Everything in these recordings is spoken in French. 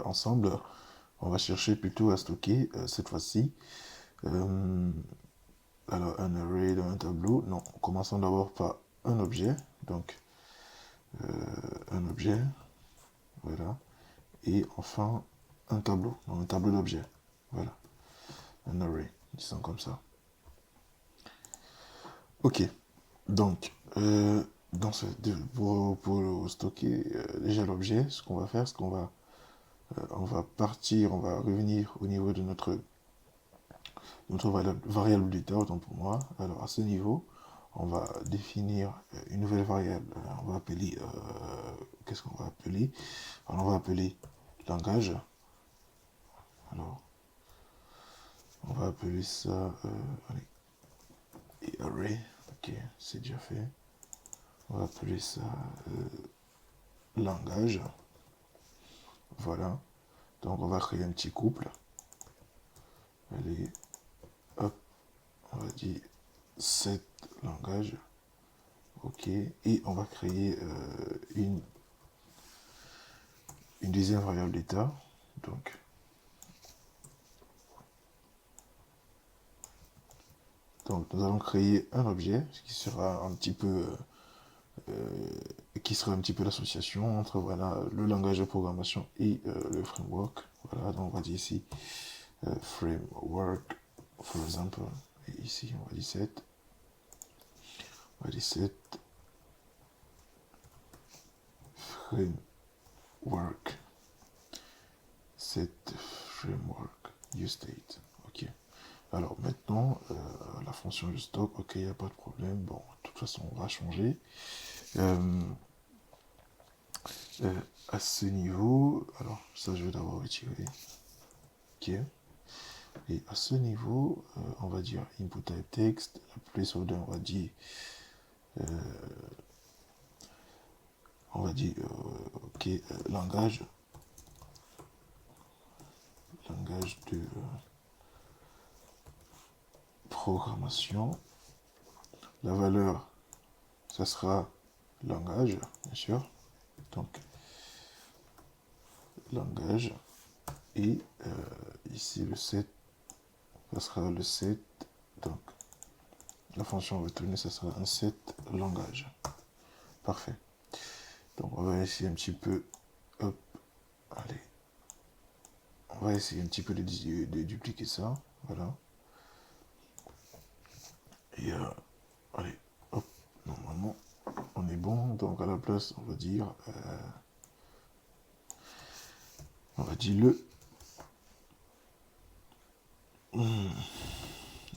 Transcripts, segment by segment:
ensemble, on va chercher plutôt à stocker cette fois-ci. Alors, un array dans un tableau. Non, commençons d'abord par un objet. Donc, un objet. Voilà. Et enfin, un tableau. Donc, un tableau d'objets. Voilà. Un array. Disons comme ça. Ok. Donc, pour stocker déjà l'objet, ce qu'on va faire, c'est qu'on va, on va partir, on va revenir au niveau de notre variable d'état, autant pour moi. Alors, à ce niveau, on va définir une nouvelle variable. On va appeler, qu'est-ce qu'on va appeler? Alors, on va appeler langage. Alors, on va appeler ça, allez, et array. Ok, c'est déjà fait. On va appeler ça langage. Voilà. Donc, on va créer un petit couple. Allez, hop, on va dire set langage. Ok, et on va créer une deuxième variable d'état. Donc, nous allons créer un objet qui sera un petit peu l'association entre voilà, le langage de programmation et le framework. Voilà, donc on va dire ici framework, for example. Et ici, on va dire set. On va dire set framework. Set framework useState. Ok. Alors maintenant, la fonction useStock, ok, il n'y a pas de problème. Bon, de toute façon, on va changer. À ce niveau, alors ça je vais d'abord retirer. Ok. Et à ce niveau, on va dire input type text, la placeholder, on va dire ok, langage de programmation. La valeur, ça sera langage, bien sûr. Donc langage, et ici le set, ça sera le set. Donc la fonction retournée, ça sera un set langage. Parfait. Donc on va essayer un petit peu, hop, allez, on va essayer un petit peu de dupliquer ça, voilà. Et allez, hop, normalement on est bon. Donc à la place, on va dire le.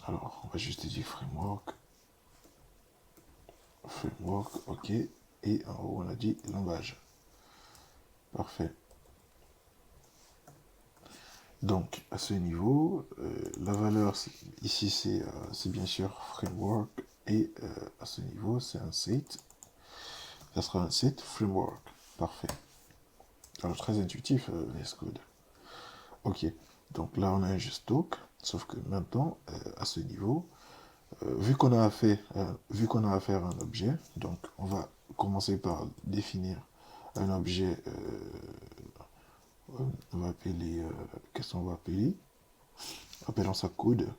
Alors on va juste dire framework, ok. Et en haut on a dit langage. Parfait. Donc à ce niveau, la valeur ici c'est bien sûr framework, et à ce niveau c'est un set. Ça sera un set framework. Parfait. Alors très intuitif, VS Code. Ok. Donc là on a un stock, sauf que maintenant à ce niveau, vu qu'on a affaire à un objet, donc on va commencer par définir un objet. On va appeler, qu'est-ce qu'on va appeler? Appelons ça code.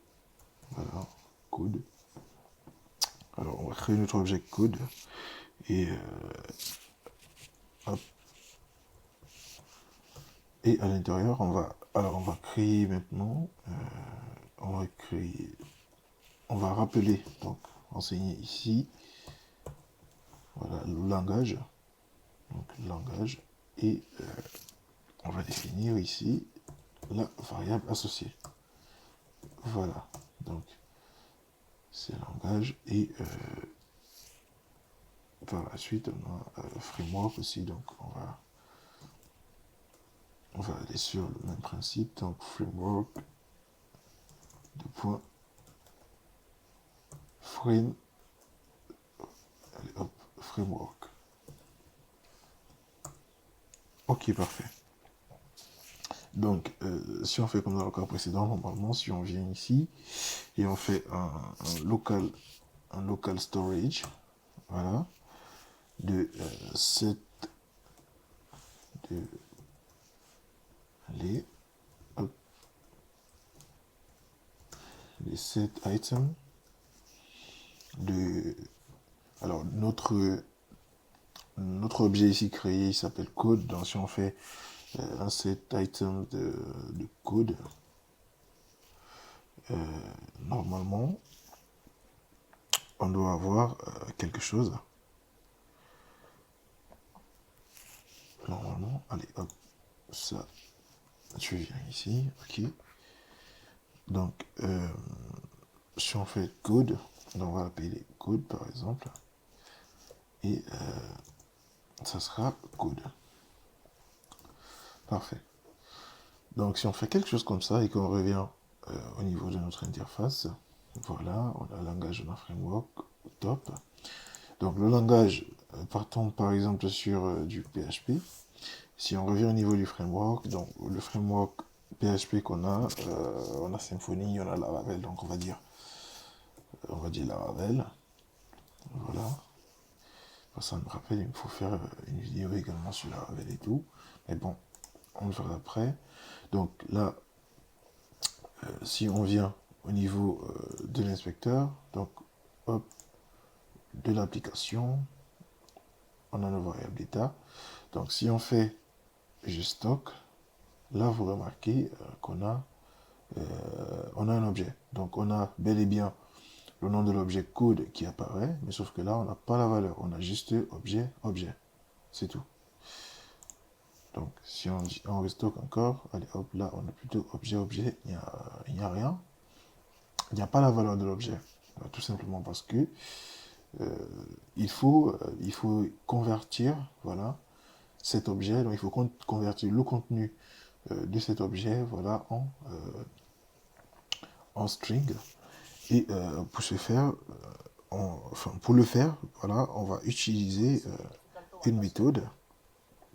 Voilà, code. Alors on va créer notre objet code, et hop. Et à l'intérieur, on va créer maintenant, on va rappeler, donc enseigner ici, voilà, le langage, donc langage, et on va définir ici la variable associée. Voilà, donc c'est langage, et par la suite on a framework aussi, donc on va aller sur le même principe, donc framework de point frame, allez, hop, framework. Ok, parfait. Donc, si on fait comme dans le cas précédent, normalement, si on vient ici et on fait un local storage, voilà, de set de les set items de... Alors, notre objet ici créé, il s'appelle code. Donc, si on fait un set item de code, normalement, on doit avoir quelque chose. Normalement, allez, hop, ça, tu viens ici, ok. Donc, si on fait code, on va appeler code par exemple, et ça sera code. Parfait. Donc, si on fait quelque chose comme ça et qu'on revient au niveau de notre interface, voilà, on a le langage de notre framework au top. Donc, le langage, partons par exemple sur du PHP. Si on revient au niveau du framework, donc le framework PHP qu'on a, on a Symfony, on a Laravel, donc on va dire Laravel. Voilà. Ça me rappelle, il me faut faire une vidéo également sur Laravel et tout. Mais bon, on le fera après. Donc là, si on vient au niveau de l'inspecteur, donc hop, de l'application, on a nos variables d'état. Donc si on fait stock, là vous remarquez on a un objet. Donc on a bel et bien le nom de l'objet code qui apparaît, mais sauf que là on n'a pas la valeur, on a juste objet, c'est tout. Donc si on restock encore, allez hop, là on a plutôt objet, il n'y a rien, il n'y a pas la valeur de l'objet, tout simplement parce que il faut convertir, voilà, cet objet, donc il faut convertir le contenu de cet objet, voilà, en string. Et pour ce faire, pour le faire, voilà, on va utiliser une méthode.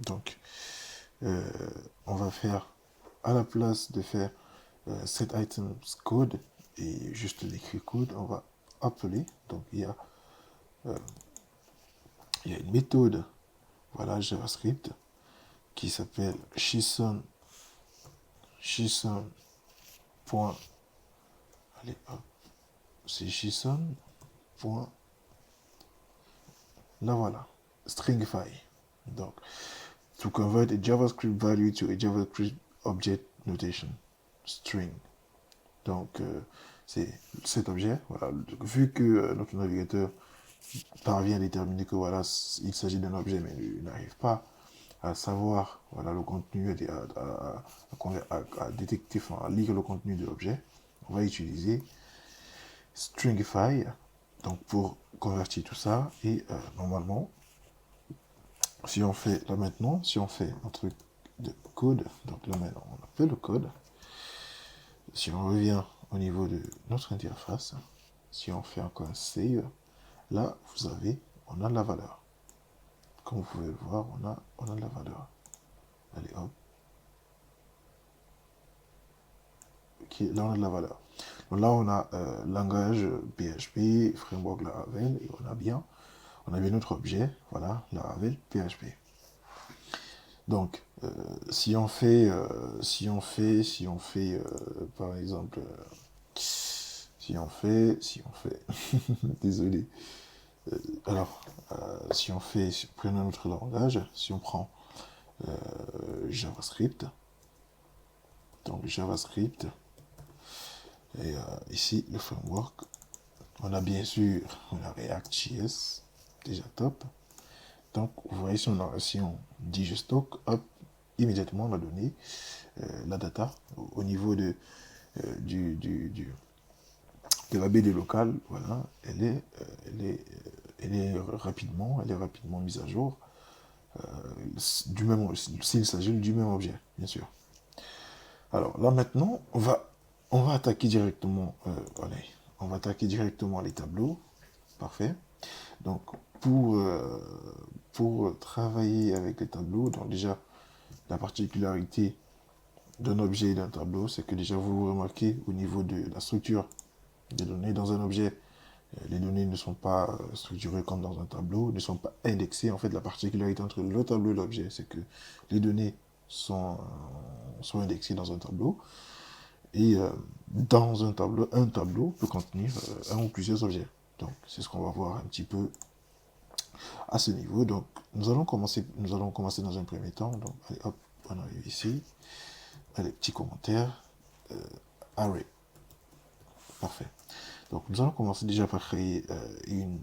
Donc, on va faire, à la place de faire set items code et juste l'écrit code, on va appeler. Donc, il y a une méthode, voilà, JavaScript, qui s'appelle JSON. Point, allez, hop, c'est JSON. Point, là voilà, stringify. Donc, to convert a JavaScript value to a JavaScript object notation string. Donc, c'est cet objet. Voilà. Vu que notre navigateur parvient à déterminer que voilà, il s'agit d'un objet, mais il n'arrive pas à savoir voilà, le contenu, à détecter, enfin, à lire le contenu de l'objet, on va utiliser stringify donc pour convertir tout ça. Et normalement, si on fait là maintenant, si on fait un truc de code, donc là maintenant on a fait le code. Si on revient au niveau de notre interface, si on fait encore un save, là on a de la valeur. Comme vous pouvez le voir, on a de la valeur. Allez hop. Ok, là on a de la valeur. Donc là on a langage PHP, framework Laravel, et on a bien notre objet, voilà, Laravel PHP. Donc, si on fait, par exemple, désolé. Alors, si on fait, prenons notre langage, si on prend JavaScript, donc JavaScript, et ici le framework, on a bien sûr React.js, déjà top. Donc, vous voyez, si on dit je stocke, hop, immédiatement on va donner la data au niveau de la BD locale, voilà, elle est rapidement mise à jour, s'il s'agit du même objet, bien sûr. Alors là maintenant, on va attaquer directement, on va attaquer directement les tableaux, parfait. Donc pour travailler avec les tableaux, donc déjà la particularité d'un objet et d'un tableau, c'est que déjà vous remarquez au niveau de la structure des données dans un objet, les données ne sont pas structurées comme dans un tableau, ne sont pas indexées. En fait, la particularité entre le tableau et l'objet, c'est que les données sont indexées dans un tableau. Et dans un tableau peut contenir un ou plusieurs objets. Donc, c'est ce qu'on va voir un petit peu à ce niveau. Donc, nous allons commencer dans un premier temps. Donc, allez, hop, on arrive ici. Allez, petit commentaire. Array. Parfait. Donc, nous allons commencer déjà par créer une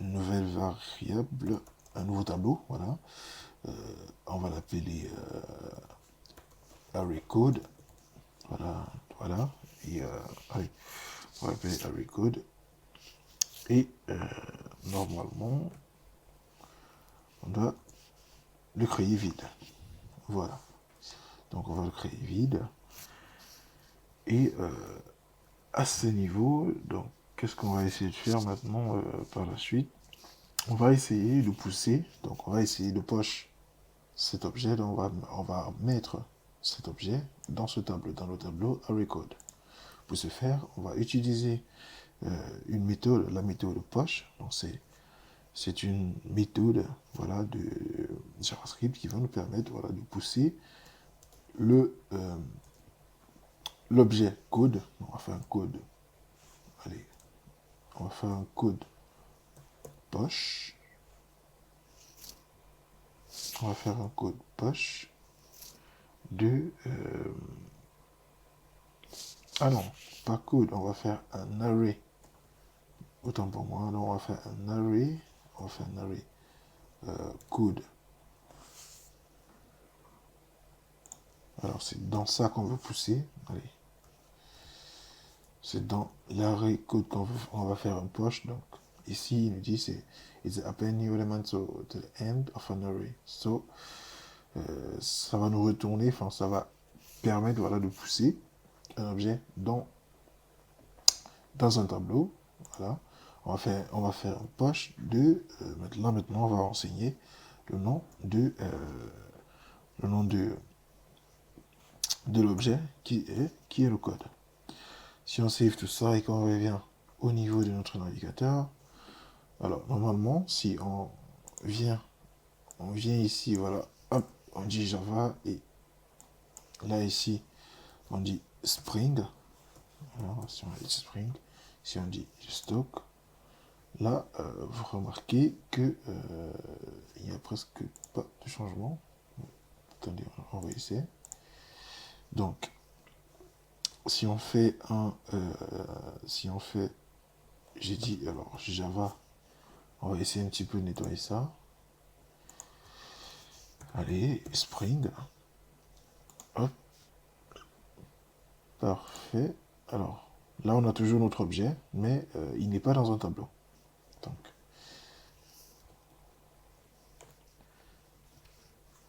nouvelle variable, un nouveau tableau. Voilà. On va l'appeler array code. Voilà, voilà. Et allez, on va l'appeler array code. Et normalement, on doit le créer vide. Voilà. Donc on va le créer vide. Et à ce niveau, donc qu'est-ce qu'on va essayer de faire maintenant par la suite? On va essayer de pousser, donc on va essayer de push cet objet, donc on va mettre cet objet dans ce tableau, dans le tableau array code. Pour ce faire, on va utiliser une méthode, la méthode push. Donc c'est une méthode, voilà, de JavaScript qui va nous permettre, voilà, de pousser l'objet code. On va faire un code. Allez, on va faire un code push. On va faire un code push de ah non, pas code, on va faire un array. Autant pour moi, donc on va faire un array. On va faire un array code. Alors c'est dans ça qu'on veut pousser. Allez. C'est dans l'array code qu'on va faire un push. Donc ici il nous dit c'est it's append new element to the end of an array. So ça va nous retourner, enfin ça va permettre, voilà, de pousser un objet dans un tableau. Voilà. On va faire un push de maintenant on va renseigner le nom de l'objet qui est le code. Si on save tout ça et qu'on revient au niveau de notre navigateur, alors normalement si on vient ici, voilà, hop, on dit Java, et là ici on dit Spring. Alors, si on dit Spring, si on dit stock, là vous remarquez que il n'y a presque pas de changement. Attendez, on va essayer. Donc si on fait j'ai dit, alors Java, on va essayer un petit peu de nettoyer ça. Allez, Spring. Hop. Parfait. Alors, là, on a toujours notre objet, mais il n'est pas dans un tableau.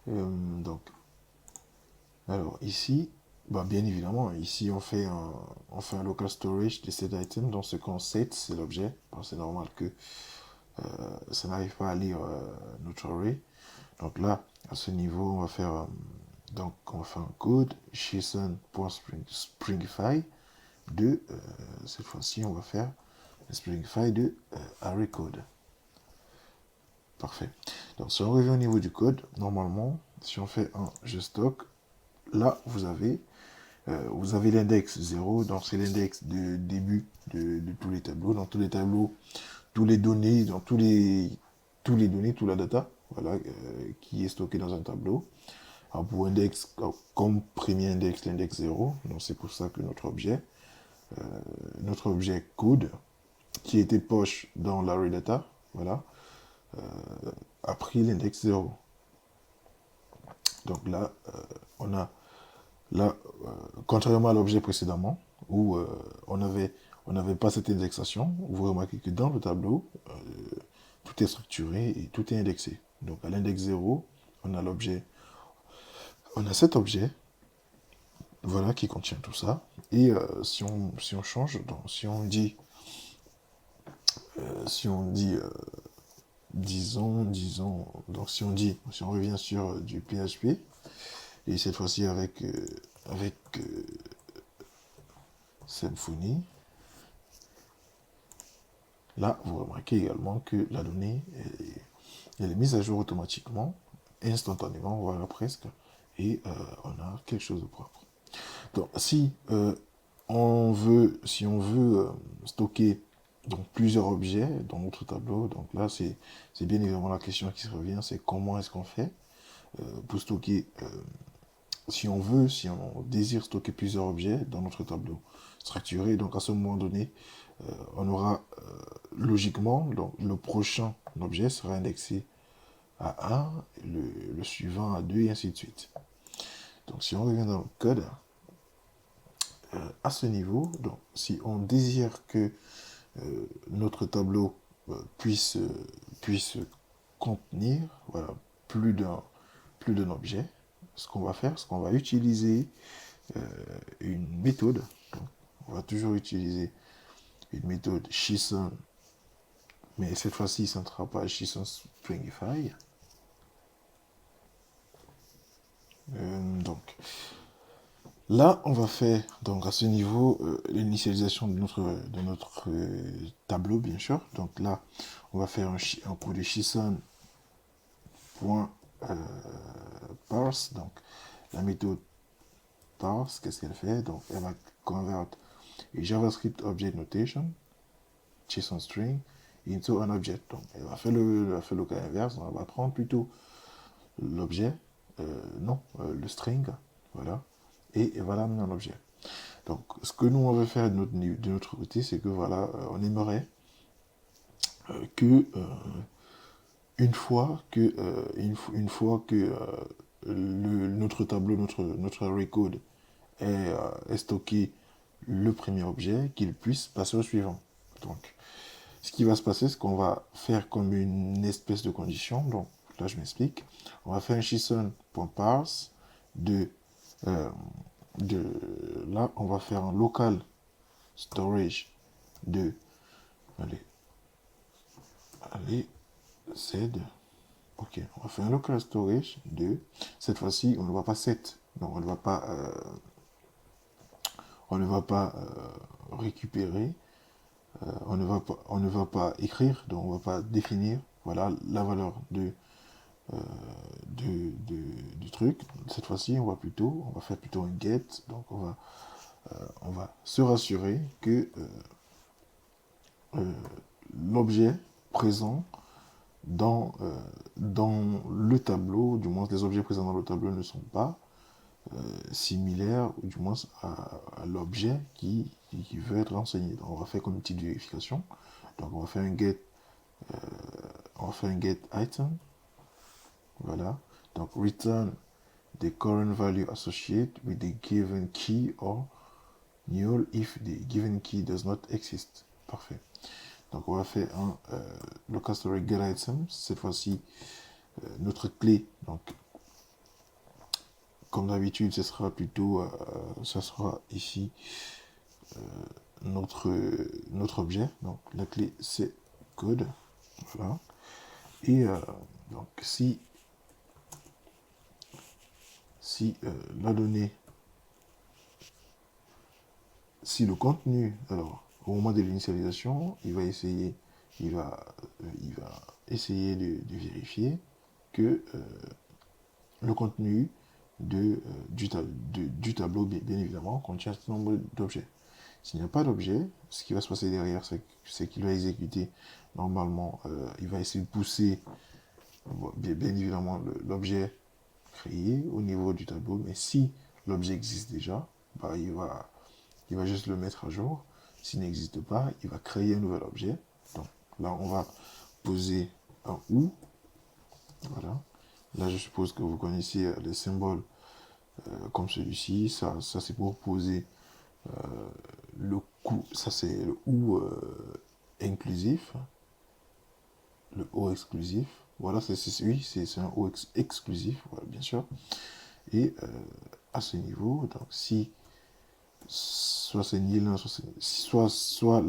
Donc, alors ici, bah, bien évidemment, ici on fait un local storage de cet item. Dans ce qu'on set, c'est l'objet. Bon, c'est normal que ça n'arrive pas à lire notre array. Donc là, à ce niveau, on va faire un code JSON.Springify de cette fois-ci, on va faire le Springify de array code. Parfait. Donc si on revient au niveau du code, normalement, si on fait un gstock, là vous avez l'index 0, donc c'est l'index de début de tous les tableaux. Dans tous les tableaux, tous les données, dans tous les données, toute la data, voilà, qui est stockée dans un tableau. Alors pour index, comme premier index, l'index 0, donc c'est pour ça que notre objet code, qui était poche dans l'array data, voilà, a pris l'index 0. Donc là, on a là, contrairement à l'objet précédemment, où on n'avait pas cette indexation, vous remarquez que dans le tableau, tout est structuré et tout est indexé. Donc à l'index 0, on a cet objet, voilà, qui contient tout ça. Et si on change, donc si on dit, disons, donc si on revient sur du PHP, et cette fois-ci avec Symfony, là, vous remarquez également que la donnée elle est mise à jour automatiquement, instantanément, voilà, presque, et on a quelque chose de propre. Donc, si si on veut stocker donc, plusieurs objets dans notre tableau, donc là, c'est bien évidemment la question qui se revient, c'est comment est-ce qu'on fait pour stocker, si on désire stocker plusieurs objets dans notre tableau structuré, donc à ce moment donné, on aura logiquement, donc, le prochain objet sera indexé à 1, le suivant à 2, et ainsi de suite. Donc si on revient dans le code, à ce niveau, donc si on désire que notre tableau puisse contenir, voilà, plus d'un objet, ce qu'on va faire, c'est qu'on va utiliser une méthode. Donc, on va toujours utiliser une méthode JSON, mais cette fois-ci, ça ne sera pas JSON Stringify. Donc, là, on va faire, donc à ce niveau, l'initialisation de notre tableau, bien sûr. Donc là, on va faire un coup de JSON.parse. Donc, la méthode parse, qu'est-ce qu'elle fait? Donc, elle va convertir a JavaScript Object Notation, JSON String, into an object. Donc, elle va faire le cas inverse. On va prendre plutôt l'objet, le string, voilà, et elle va l'amener en objet. Donc, ce que nous, on veut faire de notre côté, c'est que, voilà, on aimerait que, une fois que notre tableau, notre array code est stocké le premier objet, qu'il puisse passer au suivant. Donc, ce qui va se passer, c'est qu'on va faire comme une espèce de condition. Donc, là, je m'explique. On va faire un JSON.parse là, on va faire un local storage de, allez, Z. Ok, on va faire un local storage de, cette fois-ci, on ne va pas set. Donc, on ne va pas récupérer, on ne va pas écrire, donc on ne va pas définir, voilà, la valeur du truc. Cette fois-ci, on va faire plutôt un get, donc on va se rassurer que l'objet présent dans le tableau, du moins les objets présents dans le tableau ne sont pas similaires, ou du moins à l'objet qui veut être renseigné. Donc on va faire comme une petite vérification. Donc on va faire un get item, voilà. Donc return the current value associated with the given key or null if the given key does not exist. Parfait. Donc on va faire un local storage get item. Cette fois-ci, notre clé, donc comme d'habitude, ce sera plutôt, ça sera ici notre objet. Donc la clé c'est code, voilà. Et donc si la donnée, si le contenu, alors au moment de l'initialisation, il va essayer de vérifier que le contenu du tableau, bien évidemment, contient un certain nombre d'objets. S'il n'y a pas d'objet, ce qui va se passer derrière, c'est qu'il va exécuter, normalement, il va essayer de pousser, bien évidemment, l'objet créé au niveau du tableau, mais si l'objet existe déjà, bah, il va juste le mettre à jour. S'il n'existe pas, il va créer un nouvel objet. Donc là, on va poser un OU. Voilà. Là, je suppose que vous connaissez les symboles comme celui-ci. Ça c'est pour poser le coup. Ça, c'est le OU inclusif. Le O exclusif. Voilà, oui, c'est un O exclusif, voilà, bien sûr. Et à ce niveau, donc si soit c'est nil, soit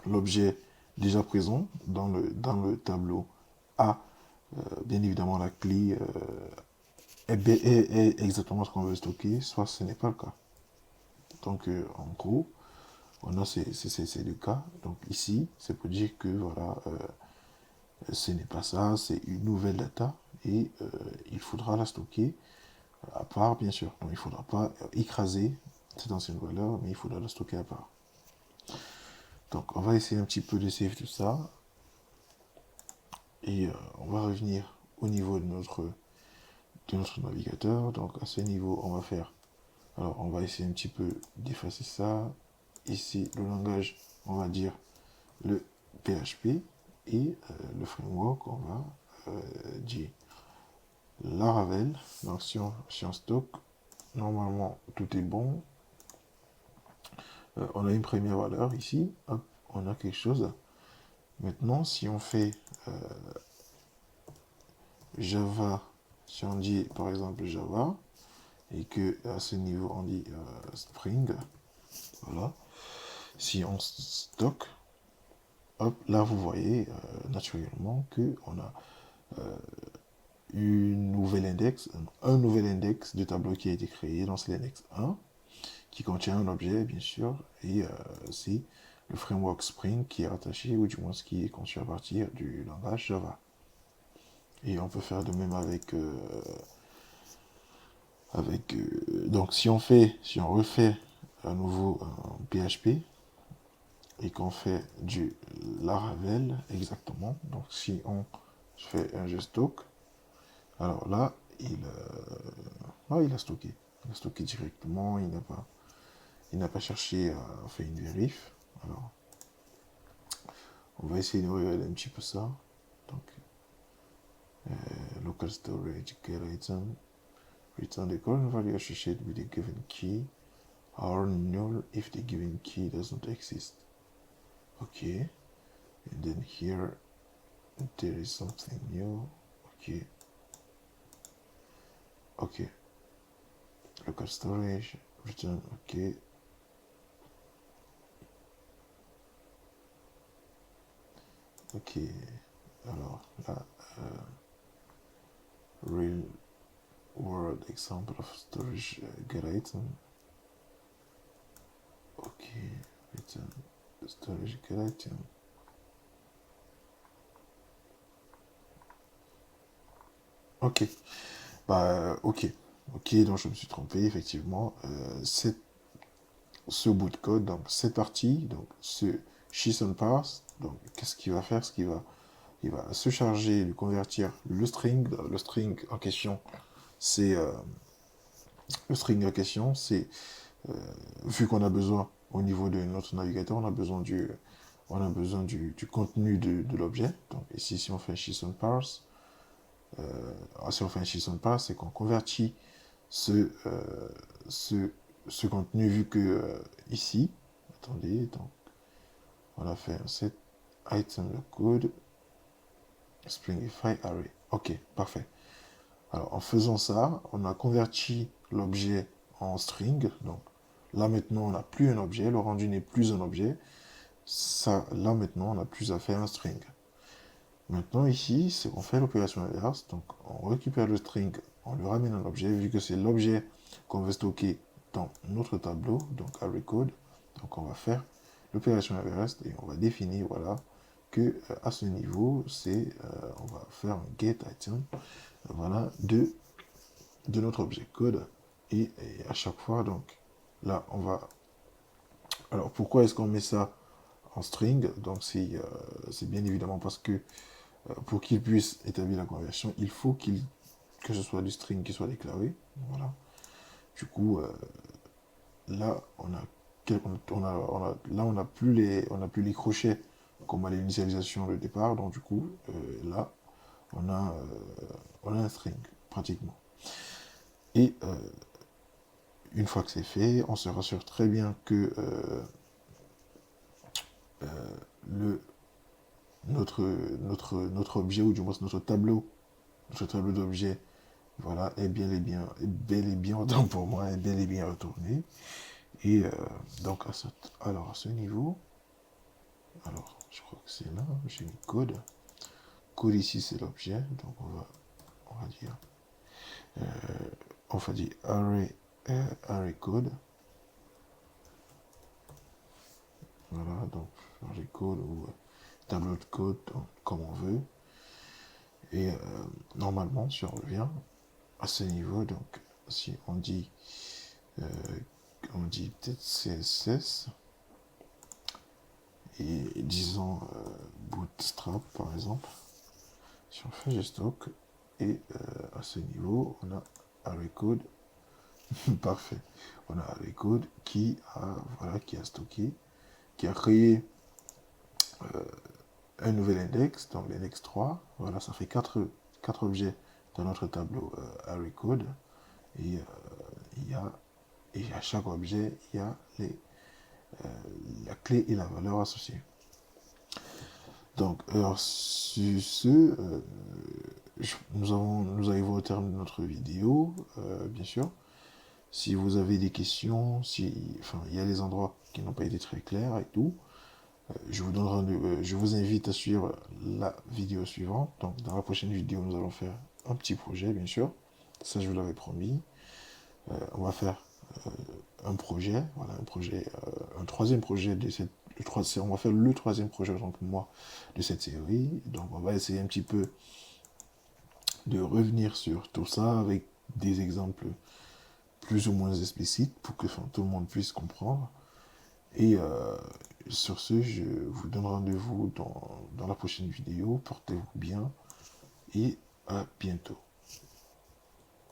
l'objet déjà présent dans le tableau a bien évidemment la clé est exactement ce qu'on veut stocker, soit ce n'est pas le cas. Donc en gros, on a ces deux cas. Donc ici, c'est pour dire que voilà, ce n'est pas ça, c'est une nouvelle data et il faudra la stocker à part, bien sûr. Donc il ne faudra pas écraser cette ancienne valeur, mais il faudra la stocker à part. Donc on va essayer un petit peu de save tout ça. Et on va revenir au niveau de notre navigateur. Donc à ce niveau, on va faire... Alors on va essayer un petit peu d'effacer ça. Ici, le langage, on va dire le PHP. Et le framework, on va dire Laravel. Donc si on stocke, normalement tout est bon. On a une première valeur ici. Hop, on a quelque chose. Maintenant, si on fait Java, si on dit par exemple Java, et que à ce niveau on dit Spring, voilà. Si on stocke, hop, là vous voyez naturellement que on a une nouvelle index, un nouvel index de tableau qui a été créé dans l'index 1, qui contient un objet bien sûr, et c'est le framework Spring qui est attaché, ou du moins ce qui est conçu à partir du langage Java. Et on peut faire de même avec donc si on refait à nouveau un PHP et qu'on fait du Laravel exactement, donc si on fait un gstock, alors là il a stocké, directement, il n'a pas cherché à faire une vérif. Alors on va essayer de regarder un petit peu ça. Donc local storage get item, return the current value associated with the given key, or null if the given key does not exist. Okay, and then here there is something new. Okay, local storage, return, ok, alors là, real world example of storage get item, return storage get item. Ok, donc je me suis trompé, effectivement. Ce bout de code, donc cette partie, donc ce JSON parse, donc qu'est-ce qu'il va faire? Il va se charger de convertir le string en question. C'est vu qu'on a besoin au niveau de notre navigateur, on a besoin du contenu de l'objet. Donc ici, si on fait un JSON parse, c'est qu'on convertit ce, contenu, vu que ici, attendez, donc on a fait un set item code Springify array. Ok, parfait. Alors en faisant ça, on a converti l'objet en string. Donc là maintenant, on n'a plus un objet, le rendu n'est plus un objet. Ça, là maintenant, on n'a plus à faire un string. Maintenant ici, c'est qu'on fait l'opération inverse. Donc on récupère le string, on le ramène en objet, vu que c'est l'objet qu'on veut stocker dans notre tableau, donc array code. Donc on va faire l'opération inverse et on va définir, voilà, que à ce niveau, on va faire un get item, voilà, de notre objet code. Et à chaque fois, donc là, on va... Alors pourquoi est-ce qu'on met ça en string? Donc c'est bien évidemment parce que pour qu'il puisse établir la conversion, il faut que ce soit du string qui soit déclaré. Voilà. Du coup, là, on n'a plus les crochets comme à l'initialisation de départ. Donc du coup, là, on a un string pratiquement. Et une fois que c'est fait, on se rassure très bien que notre objet, ou du moins notre tableau d'objets, voilà, est bel et bien, autant pour moi, est bel et bien retourné. Et donc à ce niveau, alors je crois que c'est là, j'ai mis code. Code ici c'est l'objet, donc on va dire array code. Voilà, donc array code ou tableau de code, donc, comme on veut. Et normalement, si on revient à ce niveau, donc si on dit on dit peut-être CSS, et disons Bootstrap par exemple. Si on fait gstock, et à ce niveau, on a array code. Parfait. On a array code qui a stocké, qui a créé un nouvel index, donc l'index 3. Voilà, ça fait 4 objets dans notre tableau array code. Et à chaque objet, il y a la clé et la valeur associée. Donc, alors, sur ce, nous arrivons au terme de notre vidéo, bien sûr. Si vous avez des questions, il y a des endroits qui n'ont pas été très clairs et tout, je vous invite à suivre la vidéo suivante. Donc, dans la prochaine vidéo, nous allons faire un petit projet, bien sûr. Ça, je vous l'avais promis. On va faire un projet, voilà, un troisième projet de cette, on va faire le troisième projet autant pour moi de cette série. Donc, on va essayer un petit peu de revenir sur tout ça avec des exemples plus ou moins explicites pour que tout le monde puisse comprendre. Et sur ce, je vous donne rendez-vous dans la prochaine vidéo. Portez-vous bien et à bientôt.